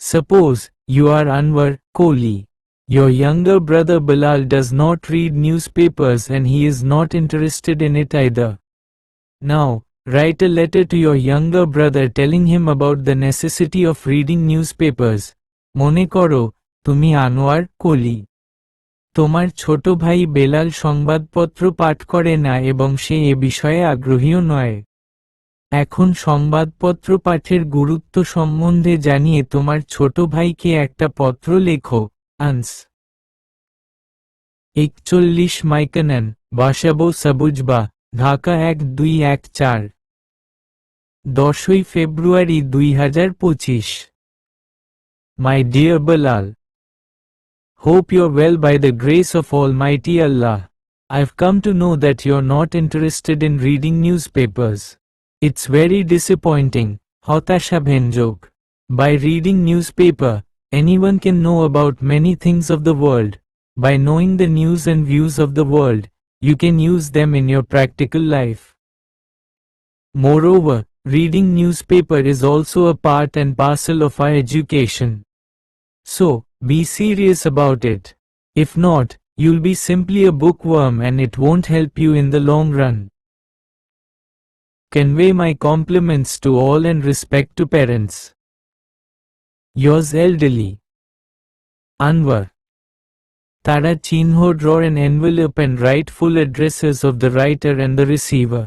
Suppose you are Anwar Kohli. Your younger brother Bilal does not read newspapers and he is not interested in it either. Now, write a letter to your younger brother telling him about the necessity of reading newspapers. মনে করো, তুমি আনোয়ার কোহলি। তোমার ছোট ভাই বেলাল সংবাদপত্র পাঠ করে না এবং সে এ বিষয়ে আগ্রহীও নয়। এখন সংবাদপত্র পাঠের গুরুত্ব সম্বন্ধে জানিয়ে তোমার ছোট ভাইকে একটা পত্র লেখো। আনস 41 মাইকানন, বাসাবো সবুজবা, ঢাকা 1214। 10 ফেব্রুয়ারি 2025। My dear Bilal, hope you're well by the grace of Almighty Allah. I've come to know that you're not interested in reading newspapers. It's very disappointing. Hotasha bhenjog. By reading newspaper, anyone can know about many things of the world. By knowing the news and views of the world, you can use them in your practical life. Moreover, reading newspaper is also a part and parcel of our education. So, be serious about it. If not, you'll be simply a bookworm and it won't help you in the long run. Convey my compliments to all and respect to parents. Yours elderly, Anwar. Tara Chinho draw an envelope and write full addresses of the writer and the receiver.